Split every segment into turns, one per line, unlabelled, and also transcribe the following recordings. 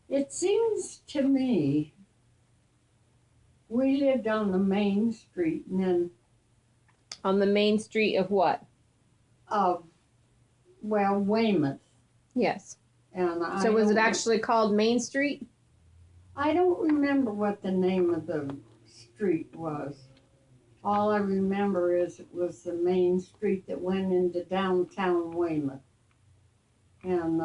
It seems to me we lived on the main street and then
On the main street of what?
of, well, Weymouth.
Yes.
And
So was it actually called Main Street?
I don't remember what the name of the street was. All I remember is it was the main street that went into downtown Weymouth. And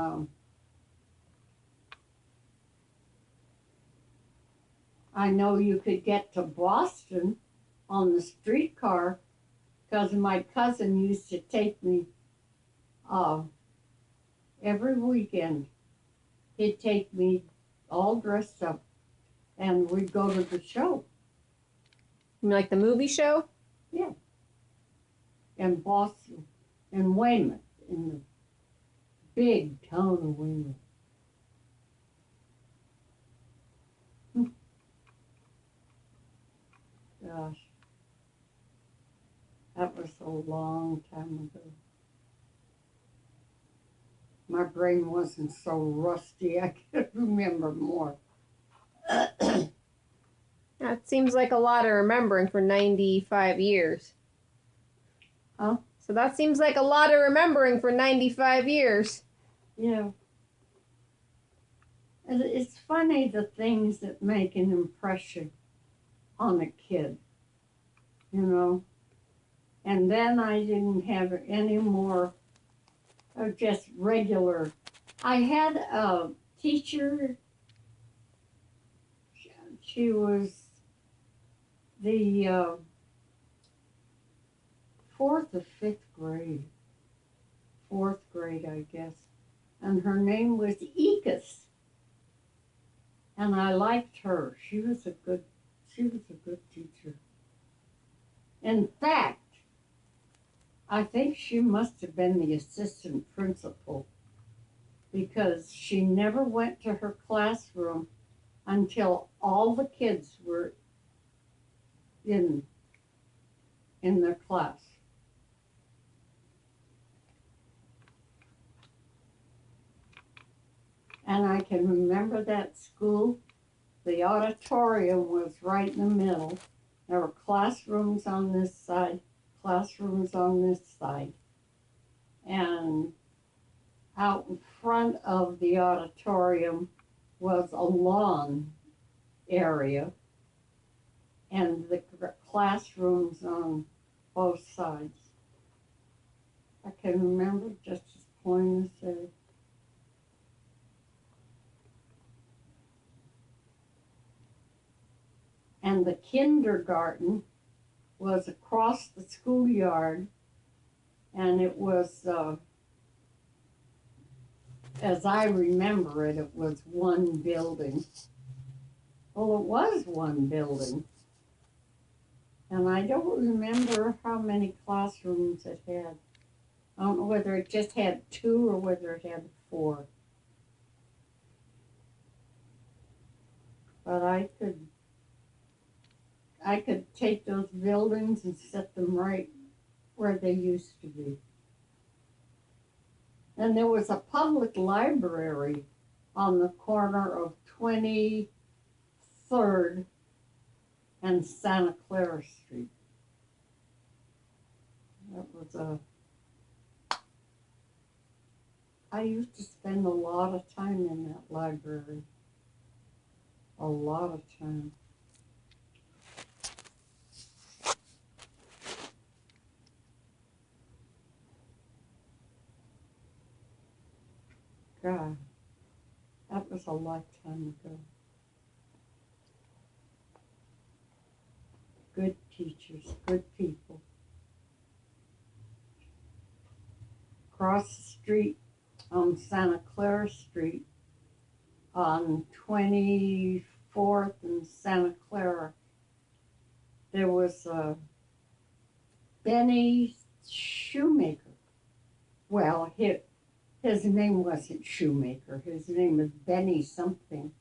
I know you could get to Boston on the streetcar because my cousin used to take me uh, every weekend. He'd take me all dressed up and we'd go to the show.
You mean like the movie show?
Yeah. In Boston, in Weymouth, in the big town of Weymouth. Gosh, that was a long time ago. My brain wasn't so rusty I could remember more.
That seems like a lot of remembering for 95 years.
Huh?
So that seems like a lot of remembering for 95 years.
Yeah. It's funny the things that make an impression on a kid, you know. And then I didn't have any more of just regular. I had a teacher, she was the fourth or fifth grade, fourth grade, I guess. And her name was Ekus. And I liked her. She was a good teacher. In fact, I think she must have been the assistant principal because she never went to her classroom until all the kids were in their class. And I can remember that school. The auditorium was right in the middle. There were classrooms on this side, classrooms on this side. And out in front of the auditorium was a lawn area and the classrooms on both sides. I can remember just as plain as day. And the kindergarten was across the schoolyard, and it was, as I remember it, it was one building. Well, it was one building. And I don't remember how many classrooms it had. I don't know whether it just had 2 or whether it had 4. But I could take those buildings and set them right where they used to be. And there was a public library on the corner of 23rd and Santa Clara Street. That was I used to spend a lot of time in that library. A lot of time. God, that was a lifetime ago. Good teachers, good people. Across the street on Santa Clara Street on 24th and Santa Clara, there was Benny Shoemaker. Well, his name wasn't Shoemaker. His name was Benny something,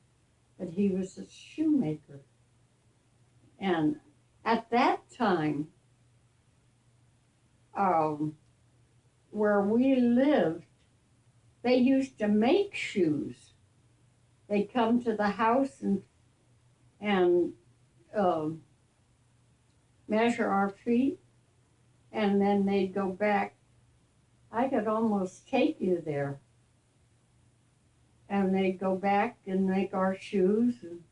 but he was a shoemaker. And at that time, where we lived, they used to make shoes. They come to the house and measure our feet, and then they'd go back. I could almost take you there. And they'd go back and make our shoes. And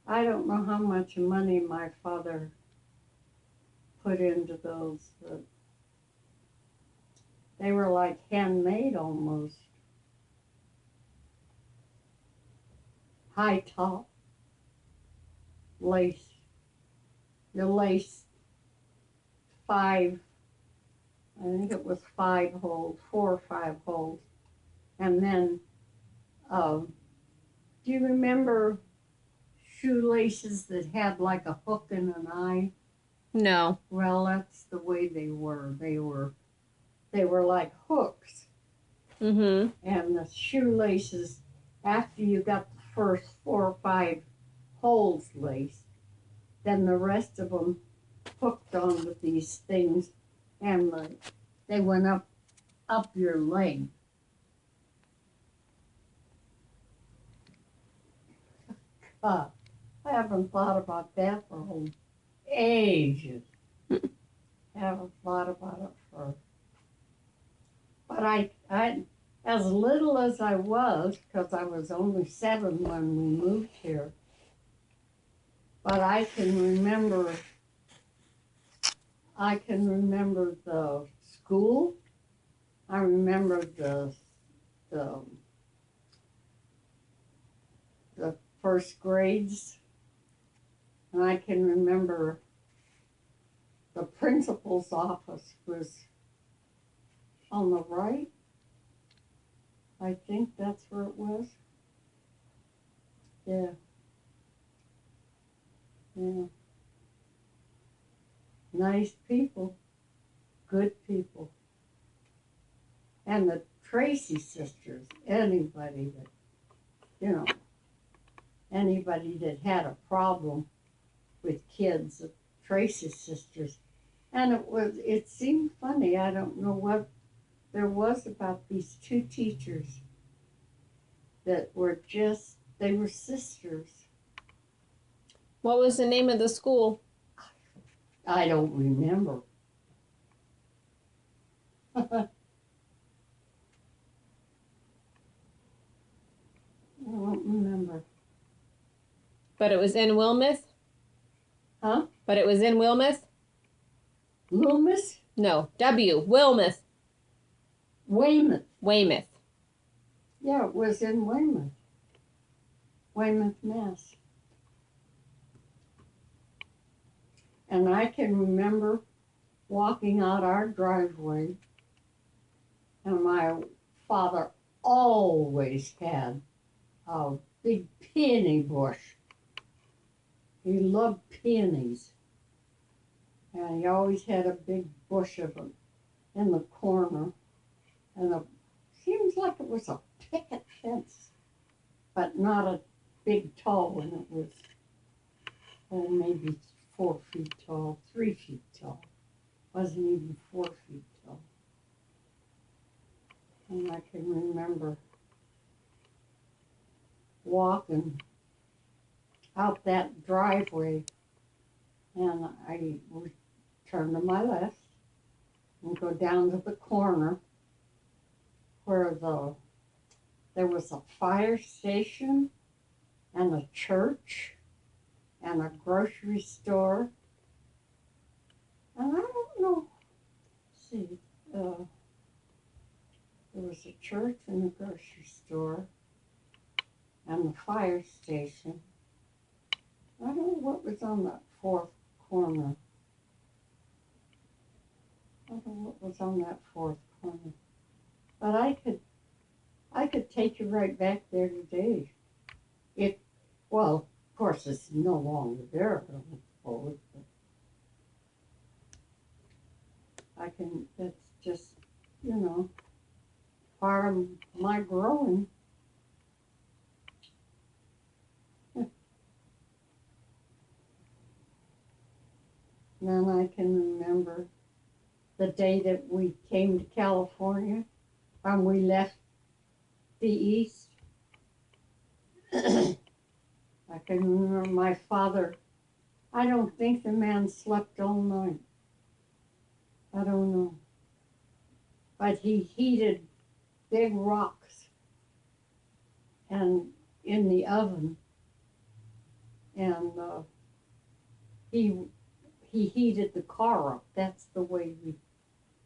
I don't know how much money my father put into those, but they were like handmade almost. High top, lace. The lace, I think it was 5 holes, 4 or 5 holes. And then, do you remember shoelaces that had like a hook and an eye?
No.
Well, that's the way they were. They were like hooks.
Mm-hmm.
And the shoelaces, after you got the first 4 or 5 holes laced, then the rest of them hooked onto these things, and they went up your leg. I haven't thought about that for ages. Haven't thought about it for. But I, as little as I was, because I was only 7 when we moved here, but I can remember the school. I remember the first grades, and I can remember the principal's office was on the right. I think that's where it was. Yeah. Yeah. Nice people, good people. And the Tracy sisters, anybody that had a problem with kids, the Tracy sisters. And it seemed funny. I don't know what there was about these 2 teachers that they were sisters.
What was the name of the school?
I don't remember. I don't remember.
But it was in Wilmeth?
Huh?
But it was in Wilmeth?
Loomis?
No. Wilmeth.
Weymouth.
Weymouth.
Yeah, it was in Weymouth. Weymouth, Mass. And I can remember walking out our driveway, and my father always had a big peony bush. He loved peonies. And he always had a big bush of them in the corner. And it seems like it was a picket fence, but not a big tall one. It was, maybe 4 feet tall, 3 feet tall. Wasn't even 4 feet tall. And I can remember walking out that driveway, and I would turn to my left and go down to the corner where there was a fire station and a church and a grocery store. And I don't know, there was a church and a grocery store and the fire station. I don't know what was on that 4th corner. I don't know what was on that 4th corner. But I could take you right back there today. Well, of course, it's no longer there, I don't suppose, but that's just, part of my growing. Then I can remember the day that we came to California and we left the East. I can remember my father. I don't think the man slept all night. I don't know. But he heated big rocks and in the oven, and he he heated the car up. That's the way we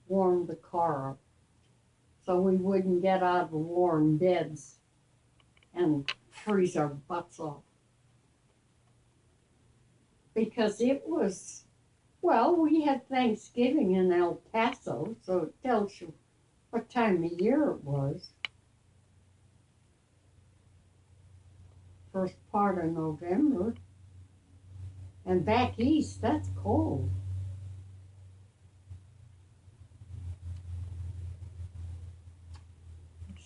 warmed the car up, so we wouldn't get out of warm beds and freeze our butts off. Because it was, well, we had Thanksgiving in El Paso, so it tells you what time of year it was. First part of November. And back east, that's cold.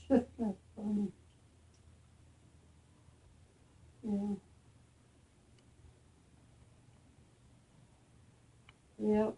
That's funny. Yeah. Yep.